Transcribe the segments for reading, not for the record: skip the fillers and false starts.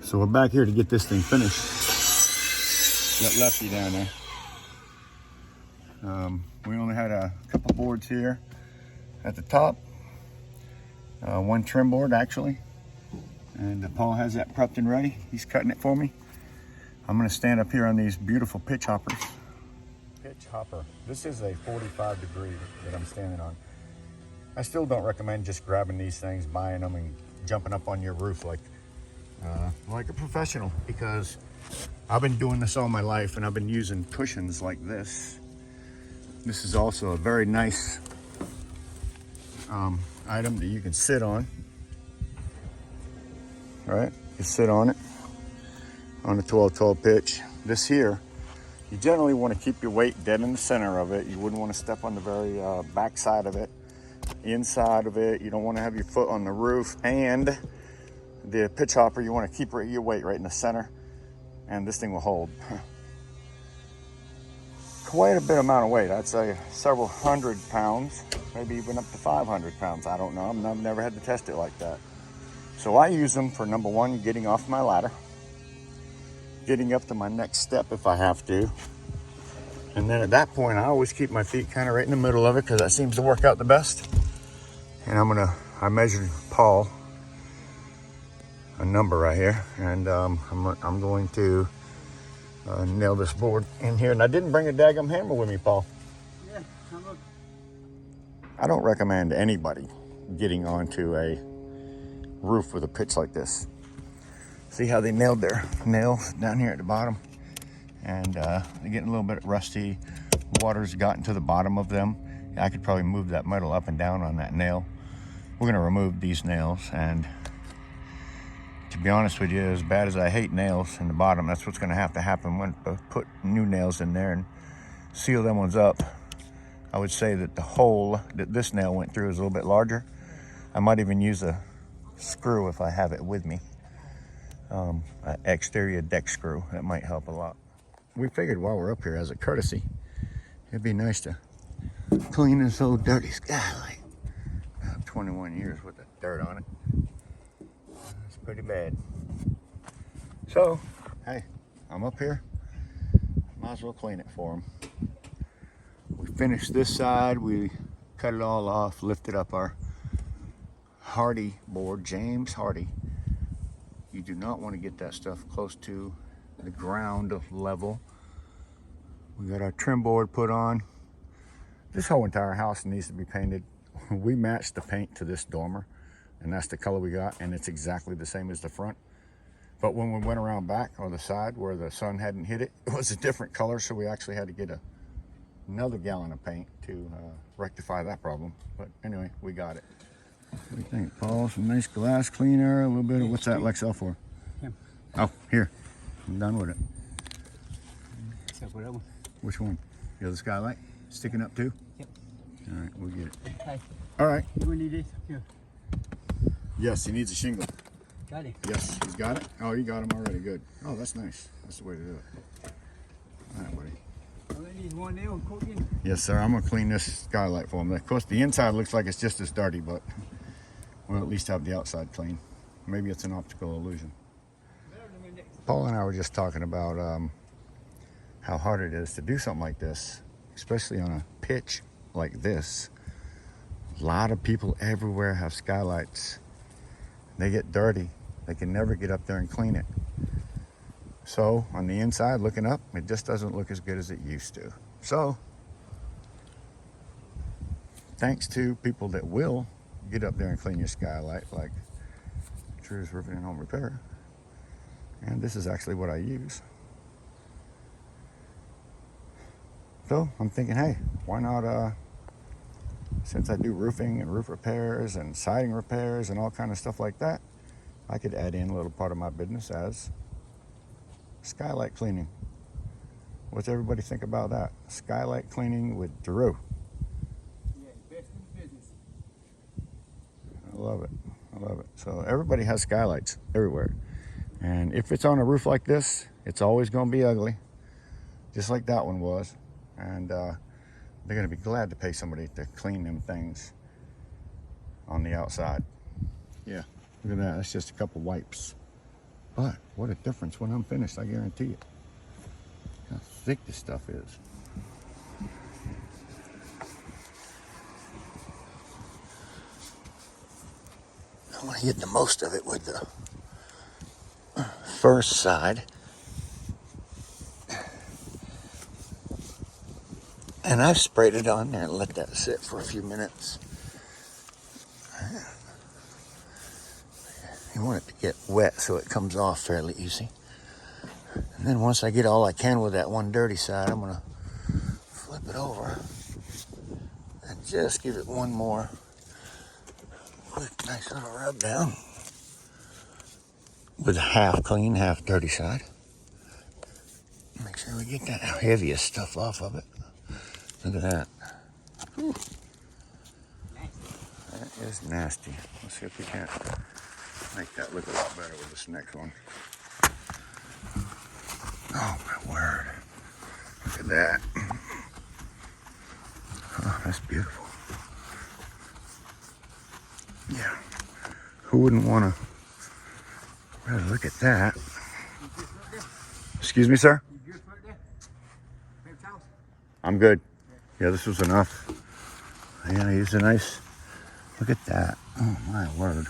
So we're back here to get this thing finished. Got Lefty down there. We only had a couple boards here at the top. One trim board actually. And Paul has that prepped and ready. He's cutting it for me. I'm gonna stand up here on these beautiful pitch hoppers. Pitch hopper. This is a 45 degree that I'm standing on. I still don't recommend just grabbing these things, buying them and jumping up on your roof like a professional, because I've been doing this all my life and I've been using cushions like this. This is also a very nice item that you can sit on. Right? You sit on it on a 12-12 pitch. This here, you generally want to keep your weight dead in the center of it. You wouldn't want to step on the very back side of it, inside of it. You don't want to have your foot on the roof. And the pitch hopper, you want to keep your weight right in the center, and this thing will hold quite a bit amount of weight. I'd say several hundred pounds, maybe even up to 500 pounds. I don't know. I've never had to test it like that. So I use them for, number one, getting off my ladder, getting up to my next step if I have to. And then at that point, I always keep my feet kind of right in the middle of it because that seems to work out the best. And I measured Paul a number right here, and I'm going to nail this board in here. And I didn't bring a daggum hammer with me, Paul. Yeah, I don't recommend anybody getting onto a roof with a pitch like this. See how they nailed their nails down here at the bottom, and they're getting a little bit rusty. Water's gotten to the bottom of them. I could probably move that metal up and down on that nail. We're going to remove these nails, and to be honest with you, as bad as I hate nails in the bottom, that's what's going to happen when I put new nails in there and seal them ones up. I would say that the hole that this nail went through is a little bit larger. I might even use a screw if I have it with me, an exterior deck screw. That might help a lot. We figured while we're up here, as a courtesy, it'd be nice to clean this old dirty Skylight. About 21 years with the dirt on it. It's pretty bad. So, hey, I'm up here. Might as well clean it for them. We finished this side. We cut it all off, lifted up our HARDIE board, James HARDIE. You do not want to get that stuff close to the ground level. We got our trim board put on. This whole entire house needs to be painted. We matched the paint to this dormer, and that's the color we got, and it's exactly the same as the front. But when we went around back on the side where the sun hadn't hit it, it was a different color, so we actually had to get another gallon of paint to rectify that problem. But anyway, we got it. What do you think, Paul? Some nice glass cleaner, a little bit of, what's that Lexel for? Yeah. Oh, here. I'm done with it. Except for that one. Which one? The other Skylight? Sticking up too? Yep. All right, we'll get it. Okay. All right. Do we need this? Here. Yes, he needs a shingle. Got it. Yes, he's got it? Oh, you got him already. Good. Oh, that's nice. That's the way to do it. All right, buddy. I need one nail and cooking. Yes, sir. I'm going to clean this Skylight for him. Of course, the inside looks like it's just as dirty, but we'll at least have the outside clean. Maybe it's an optical illusion. Paul and I were just talking about how hard it is to do something like this, especially on a pitch like this. A lot of people everywhere have Skylights. They get dirty. They can never get up there and clean it. So on the inside, looking up, it just doesn't look as good as it used to. So thanks to people that will get up there and clean your Skylight, like Drew's Roofing and Home Repair. And this is actually what I use. So I'm thinking, hey, why not, since I do roofing and roof repairs and siding repairs and all kind of stuff like that, I could add in a little part of my business as Skylight cleaning. What's everybody think about that? Skylight cleaning with Drew. Yeah, best in the business. I love it. I love it. So everybody has Skylights everywhere. And if it's on a roof like this, it's always going to be ugly, just like that one was. And they're going to be glad to pay somebody to clean them things on the outside. Yeah, look at that. That's just a couple wipes. But what a difference when I'm finished, I guarantee it. How thick this stuff is. I want to get the most of it with the first side. And I've sprayed it on there and let that sit for a few minutes. You want it to get wet so it comes off fairly easy. And then once I get all I can with that one dirty side, I'm gonna flip it over and just give it one more quick, nice little rub down with the half clean, half dirty side. Make sure we get that heaviest stuff off of it. Look at that. Whew. That is nasty. Let's see if we can't make that look a lot better with this next one. Oh my word. Look at that. Oh, that's beautiful. Yeah. Who wouldn't want to really look at that? Excuse me, sir? You good right there? Paper towels? I'm good. Yeah, this was enough. Yeah, he's a nice, look at that. Oh my word.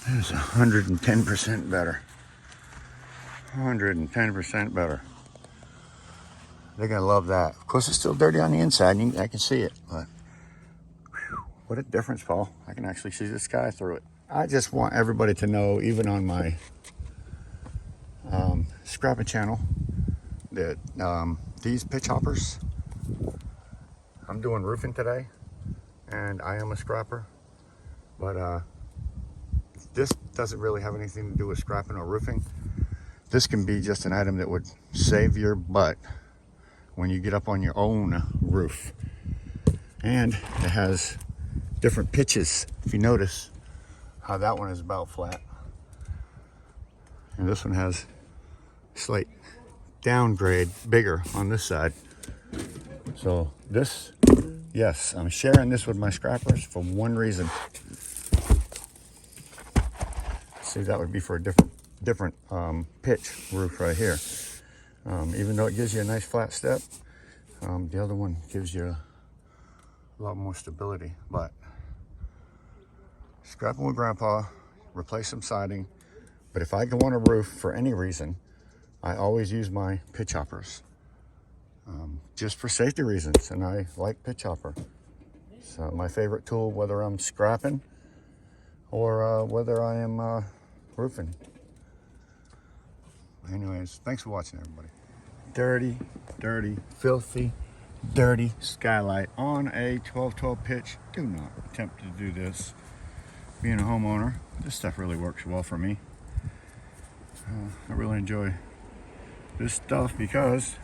That is 110% better. 110% better. They're gonna love that. Of course, it's still dirty on the inside, and I can see it, but whew, what a difference, Paul. I can actually see the sky through it. I just want everybody to know, even on my scrapping channel, that these pitch hoppers, I'm doing roofing today, and I am a scrapper, but this doesn't really have anything to do with scrapping or roofing. This can be just an item that would save your butt when you get up on your own roof. And it has different pitches. If you notice how that one is about flat, and this one has slight downgrade, bigger on this side. So this, yes, I'm sharing this with my scrappers for one reason. See, that would be for a different pitch roof right here. Even though it gives you a nice flat step, the other one gives you a lot more stability. But scrapping with Grandpa, replace some siding. But if I go on a roof for any reason, I always use my pitch hoppers, just for safety reasons. And I like pitch hopper. It's my favorite tool, whether I'm scrapping or whether I am roofing. Anyways, thanks for watching, everybody. Dirty, dirty, filthy, dirty Skylight on a 12-12 pitch. Do not attempt to do this. Being a homeowner, this stuff really works well for me. I really enjoy this stuff because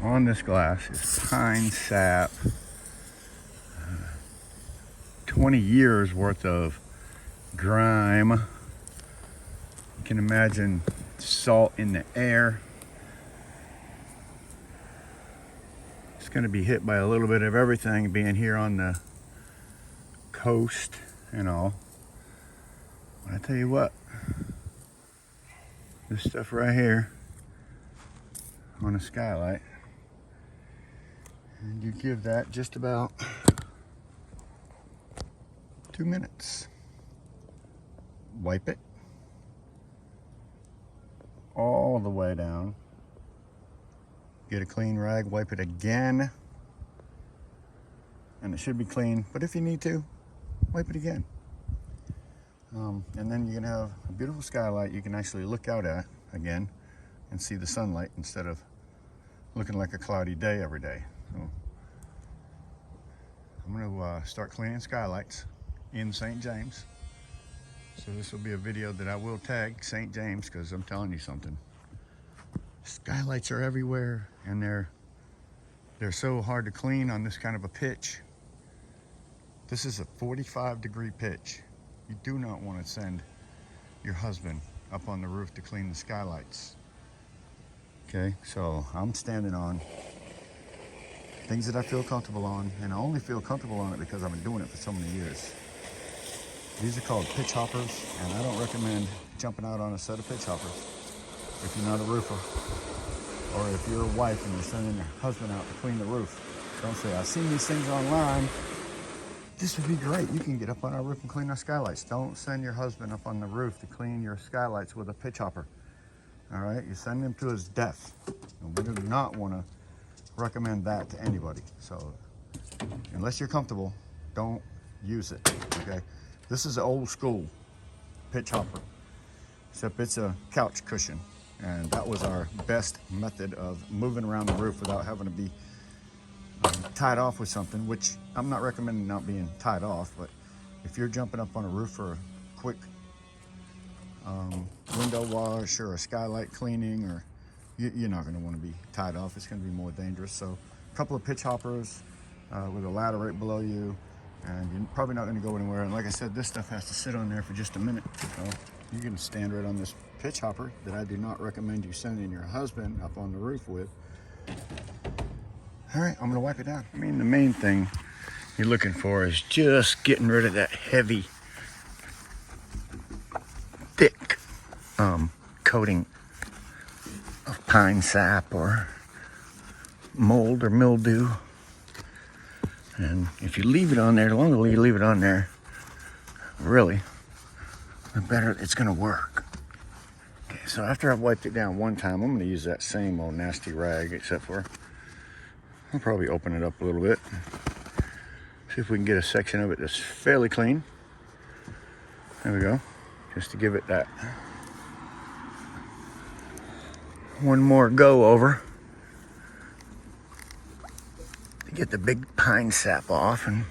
on this glass is pine sap, 20 years worth of grime. You can imagine salt in the air. It's going to be hit by a little bit of everything, being here on the coast and all. But I tell you what, this stuff right here on a Skylight, and you give that just about 2 minutes. Wipe it all the way down. Get a clean rag, wipe it again, and it should be clean. But if you need to, wipe it again. And then you can have a beautiful Skylight you can actually look out at again and see the sunlight instead of looking like a cloudy day every day. So I'm going to start cleaning Skylights in St. James. So this will be a video that I will tag St. James, because I'm telling you something. Skylights are everywhere, and they're so hard to clean on this kind of a pitch. This is a 45-degree pitch. You do not want to send your husband up on the roof to clean the Skylights. Okay, so I'm standing on things that I feel comfortable on, and I only feel comfortable on it because I've been doing it for so many years. These are called pitch hoppers, and I don't recommend jumping out on a set of pitch hoppers. If you're not a roofer, or if you're a wife and you're sending your husband out to clean the roof, don't say, I've seen these things online. This would be great. You can get up on our roof and clean our skylights. Don't send your husband up on the roof to clean your skylights with a pitch hopper. All right, you send him to his death. And we do not want to recommend that to anybody. So unless you're comfortable, don't use it, okay? This is an old school pitch hopper, except it's a couch cushion. And that was our best method of moving around the roof without having to be tied off with something, which I'm not recommending not being tied off, but if you're jumping up on a roof for a quick window wash or a skylight cleaning, or you're not going to want to be tied off. It's going to be more dangerous. So a couple of pitch hoppers with a ladder right below you, and you're probably not going to go anywhere. And like I said, this stuff has to sit on there for just a minute. So you can stand right on this pitch hopper that I do not recommend you sending your husband up on the roof with. All right, I'm gonna wipe it down. I mean, the main thing you're looking for is just getting rid of that heavy, thick coating of pine sap or mold or mildew. And if you leave it on there, the longer you leave it on there, really, the better it's gonna work. Okay, so after I've wiped it down one time, I'm gonna use that same old nasty rag, except for I'll probably open it up a little bit. See if we can get a section of it that's fairly clean. There we go. Just to give it that one more go over to get the big pine sap off. And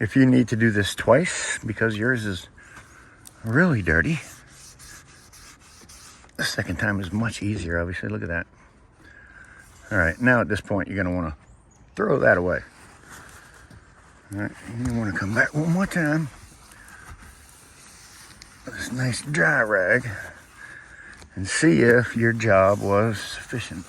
if you need to do this twice because yours is really dirty, the second time is much easier, obviously. Look at that. All right, now at this point, you're gonna wanna throw that away. All right, you wanna come back one more time with this nice dry rag and see if your job was sufficient.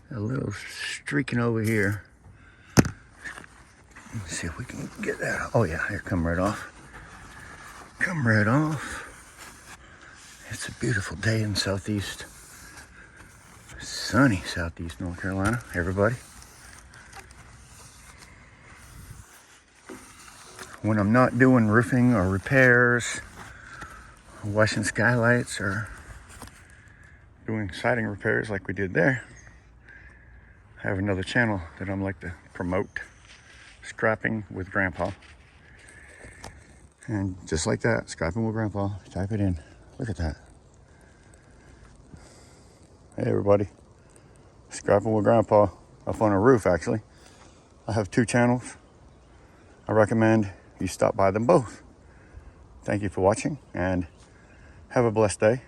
A little streaking over here. Let's see if we can get that. Oh yeah, here, come right off. Come right off. It's a beautiful day in southeast, sunny southeast North Carolina, everybody. When I'm not doing roofing or repairs, or washing skylights or doing siding repairs like we did there, I have another channel that I'm like to promote. Scrapping with Grandpa. And just like that, scrapping with Grandpa, type it in. Look at that. Hey everybody, scrapping with Grandpa up on a roof. Actually, I have 2 channels. I recommend you stop by them both. Thank you for watching and have a blessed day.